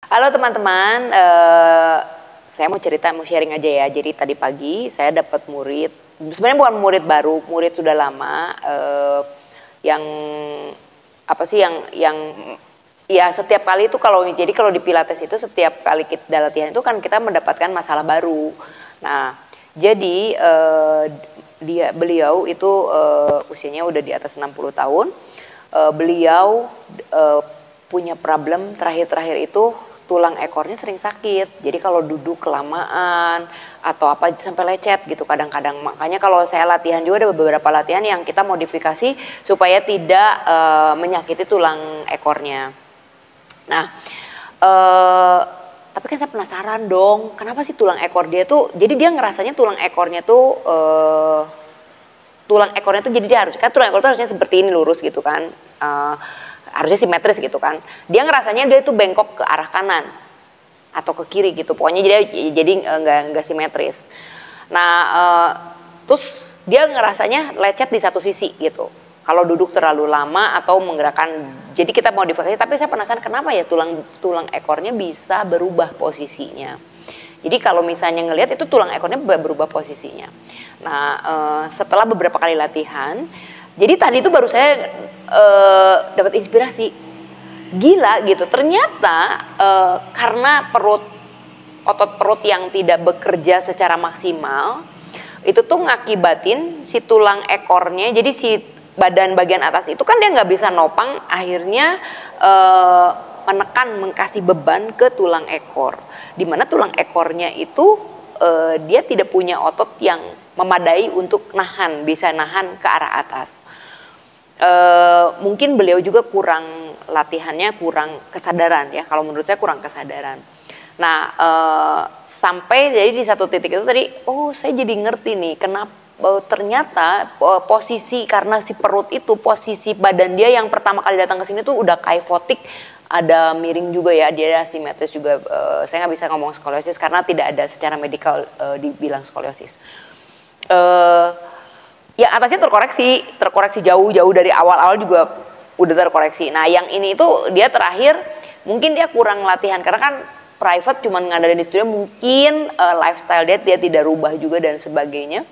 Halo teman-teman, saya mau cerita, mau sharing aja ya. Jadi tadi pagi saya dapat murid, sebenarnya bukan murid baru, murid sudah lama, yang apa sih yang ya setiap kali itu kalau di Pilates itu setiap kali kita latihan itu kan kita mendapatkan masalah baru. Nah, jadi beliau itu usianya udah di atas 60 tahun. Beliau punya problem terakhir-terakhir itu tulang ekornya sering sakit. Jadi kalau duduk kelamaan atau apa sampai lecet gitu kadang-kadang. Makanya kalau saya latihan juga ada beberapa latihan yang kita modifikasi supaya tidak menyakiti tulang ekornya. Nah, tapi kan saya penasaran dong, kenapa sih tulang ekor dia tuh, jadi dia ngerasanya tulang ekornya tuh jadi dia harus, kan tulang ekor tuh harusnya seperti ini lurus gitu kan, harusnya simetris gitu kan. Dia ngerasanya dia tuh bengkok ke arah kanan atau ke kiri gitu, pokoknya jadi nggak simetris. Nah, terus dia ngerasanya lecet di satu sisi gitu. Kalau duduk terlalu lama atau menggerakkan, jadi kita modifikasi. Tapi saya penasaran kenapa ya tulang ekornya bisa berubah posisinya. Jadi kalau misalnya ngelihat itu tulang ekornya berubah posisinya. Nah, setelah beberapa kali latihan, jadi tadi itu baru saya dapat inspirasi. Gila gitu, ternyata karena otot perut yang tidak bekerja secara maksimal, itu tuh ngakibatin si tulang ekornya, jadi si badan bagian atas itu kan dia nggak bisa nopang, akhirnya menekan, mengkasih beban ke tulang ekor, dimana tulang ekornya itu dia tidak punya otot yang memadai untuk bisa nahan ke arah atas. Mungkin beliau juga kurang latihannya, kurang kesadaran ya, kalau menurut saya kurang kesadaran. Nah, sampai jadi di satu titik itu tadi, oh saya jadi ngerti nih kenapa ternyata posisi, karena si perut itu posisi badan dia yang pertama kali datang ke sini tuh udah kyphotic, ada miring juga ya, dia asimetris juga. Saya nggak bisa ngomong skoliosis karena tidak ada secara medikal dibilang skoliosis. Ya atasnya terkoreksi jauh-jauh dari awal-awal juga udah terkoreksi. Nah yang ini itu dia terakhir mungkin dia kurang latihan karena kan private cuman ngadain di studio, mungkin lifestyle dia tidak rubah juga dan sebagainya.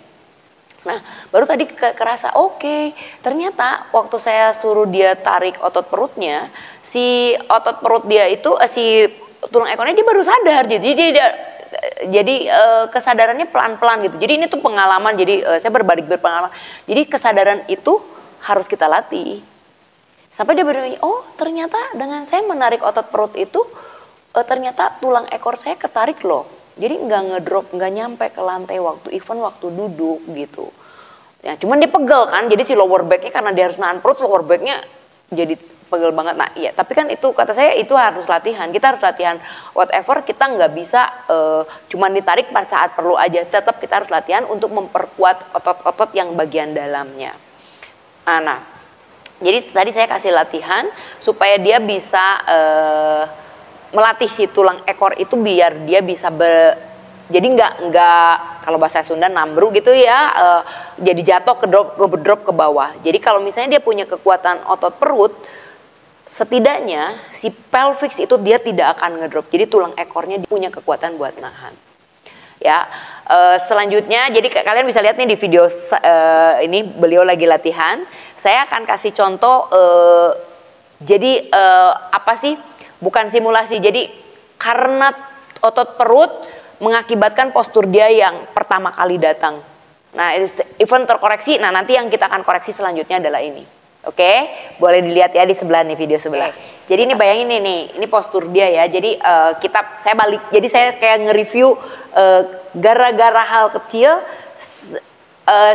Nah baru tadi kerasa oke, ternyata waktu saya suruh dia tarik otot perutnya, si otot perut dia itu si tulang ekornya dia baru sadar, jadi kesadarannya pelan-pelan gitu. Jadi ini tuh pengalaman, jadi saya berbalik berpengalaman. Jadi kesadaran itu harus kita latih. Sampai dia berpikir, oh ternyata dengan saya menarik otot perut itu, ternyata tulang ekor saya ketarik loh. Jadi nggak ngedrop, nggak nyampe ke lantai waktu duduk gitu. Ya cuman dia pegel kan, jadi si lower backnya karena dia harus nahan perut, lower backnya jadi pegel banget. Nah iya, tapi kan itu kata saya itu harus latihan, kita harus latihan whatever, kita nggak bisa cuman ditarik pada saat perlu aja, tetap kita harus latihan untuk memperkuat otot-otot yang bagian dalamnya. Nah jadi tadi saya kasih latihan supaya dia bisa melatih si tulang ekor itu biar dia bisa jadi nggak kalau bahasa Sunda nambru gitu ya, jadi jatuh ke drop ke bawah. Jadi kalau misalnya dia punya kekuatan otot perut, setidaknya si pelvis itu dia tidak akan ngedrop. Jadi tulang ekornya punya kekuatan buat nahan. Ya, selanjutnya jadi kalian bisa lihat nih di video ini beliau lagi latihan. Saya akan kasih contoh. Jadi apa sih? Bukan simulasi. Jadi karena otot perut mengakibatkan postur dia yang pertama kali datang. Nah, even terkoreksi. Nah, nanti yang kita akan koreksi selanjutnya adalah ini. Oke, boleh dilihat ya di sebelah nih, video sebelah. Jadi ini bayangin ini postur dia ya. Jadi saya balik. Jadi saya kayak nge-review gara-gara hal kecil.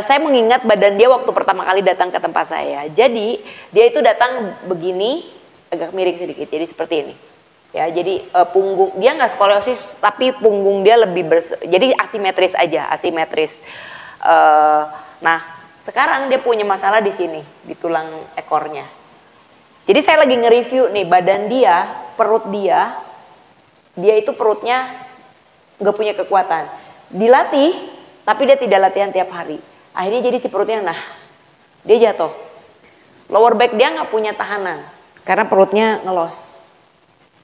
Saya mengingat badan dia waktu pertama kali datang ke tempat saya. Jadi dia itu datang begini, agak miring sedikit. Jadi seperti ini. Ya, jadi punggung dia nggak skoliosis, tapi punggung dia lebih jadi asimetris aja, asimetris. Nah, sekarang dia punya masalah di sini, di tulang ekornya. Jadi saya lagi nge-review nih badan dia, perut dia itu perutnya nggak punya kekuatan. Dilatih, tapi dia tidak latihan tiap hari. Akhirnya jadi si perutnya, dia jatuh. Lower back dia nggak punya tahanan, karena perutnya ngelos.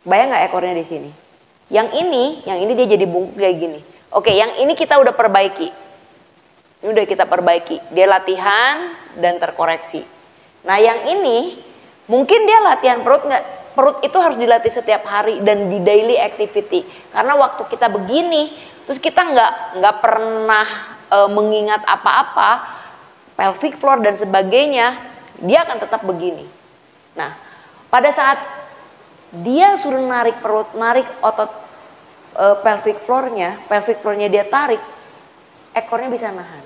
Bayang nggak ekornya di sini? Yang ini dia jadi bungkuk kayak gini. Oke, yang ini kita udah perbaiki. Ini udah kita perbaiki. Dia latihan dan terkoreksi. Nah, yang ini mungkin dia latihan perut nggak? Perut itu harus dilatih setiap hari dan di daily activity. Karena waktu kita begini, terus kita nggak pernah mengingat apa-apa, pelvic floor dan sebagainya, dia akan tetap begini. Nah, pada saat dia suruh narik perut, narik otot pelvic floornya dia tarik, ekornya bisa nahan.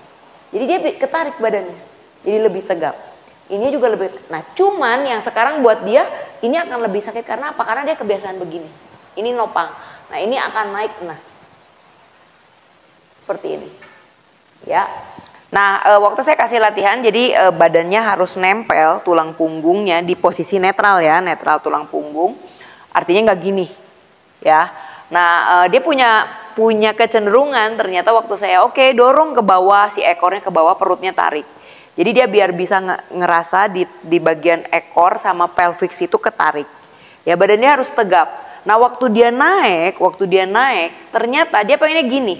Jadi dia ketarik badannya, jadi lebih tegap. Ini juga lebih. Nah, cuman yang sekarang buat dia ini akan lebih sakit karena apa? Karena dia kebiasaan begini. Ini nopang. Nah, ini akan naik. Nah, seperti ini. Ya. Nah, waktu saya kasih latihan, jadi badannya harus nempel tulang punggungnya di posisi netral ya, netral tulang punggung. Artinya nggak gini, ya. Nah, dia punya kecenderungan ternyata waktu saya dorong ke bawah, si ekornya ke bawah, perutnya tarik. Jadi dia biar bisa ngerasa di bagian ekor sama pelvis itu ketarik. Ya, badannya harus tegap. Nah, waktu dia naik, ternyata dia pengennya gini.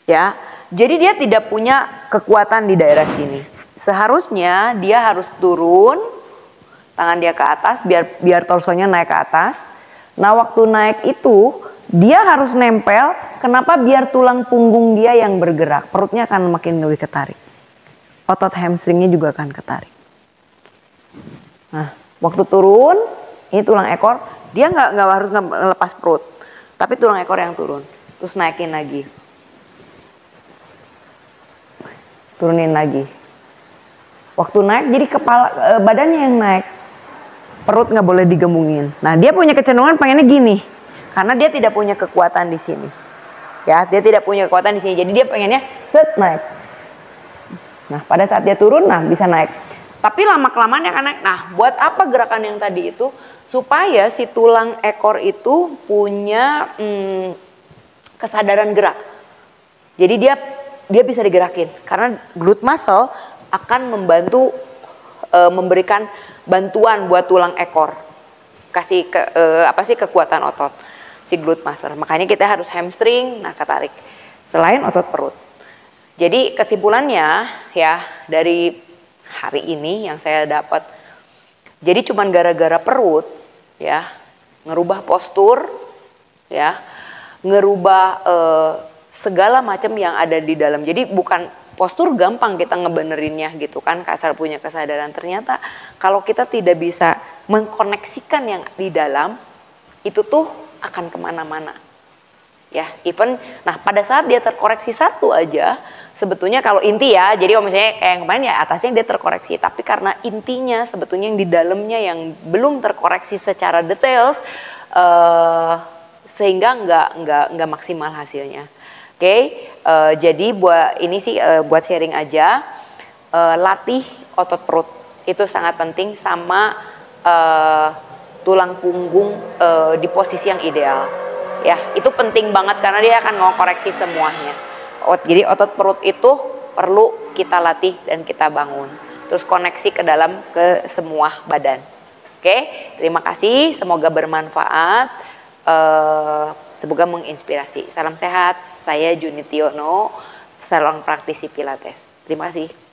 Ya, jadi dia tidak punya kekuatan di daerah sini. Seharusnya dia harus turun, tangan dia ke atas, biar torsonya naik ke atas. Nah, waktu naik itu dia harus nempel. Kenapa? Biar tulang punggung dia yang bergerak, perutnya akan makin lebih ketarik. Otot hamstringnya juga akan ketarik. Nah, waktu turun, ini tulang ekor, dia nggak harus ngelepas perut, tapi tulang ekor yang turun. Terus naikin lagi, turunin lagi. Waktu naik, jadi badannya yang naik, perut nggak boleh digembungin. Nah, dia punya kecenderungan pengennya gini, karena dia tidak punya kekuatan di sini. Ya, dia tidak punya kekuatan di sini. Jadi dia pengennya set naik. Nah, pada saat dia turun, nah bisa naik. Tapi lama-kelamaan dia akan naik. Nah, buat apa gerakan yang tadi itu? Supaya si tulang ekor itu punya kesadaran gerak. Jadi dia bisa digerakin. Karena glute muscle akan membantu memberikan bantuan buat tulang ekor. Kasih kekuatan otot. Si glute muscle. Makanya kita harus hamstring, nah ketarik. Selain otot perut. Jadi kesimpulannya ya dari hari ini yang saya dapat, jadi cuman gara-gara perut ya, ngerubah postur ya, ngerubah segala macam yang ada di dalam. Jadi bukan postur gampang kita ngebenerinnya gitu kan, kasar punya kesadaran. Ternyata kalau kita tidak bisa mengkoneksikan yang di dalam, itu tuh akan kemana-mana ya, even nah pada saat dia terkoreksi satu aja sebetulnya kalau inti ya, jadi kalau misalnya kayak yang kemarin ya atasnya dia terkoreksi, tapi karena intinya sebetulnya yang di dalamnya yang belum terkoreksi secara detail sehingga nggak maksimal hasilnya. Jadi buat ini sih buat sharing aja, latih otot perut itu sangat penting sama tulang punggung di posisi yang ideal. Ya, itu penting banget karena dia akan ngokoreksi semuanya. Jadi otot perut itu perlu kita latih dan kita bangun. Terus koneksi ke semua badan. Terima kasih, semoga bermanfaat. Semoga menginspirasi. Salam sehat, saya Juni Tiono, salon praktisi Pilates. Terima kasih.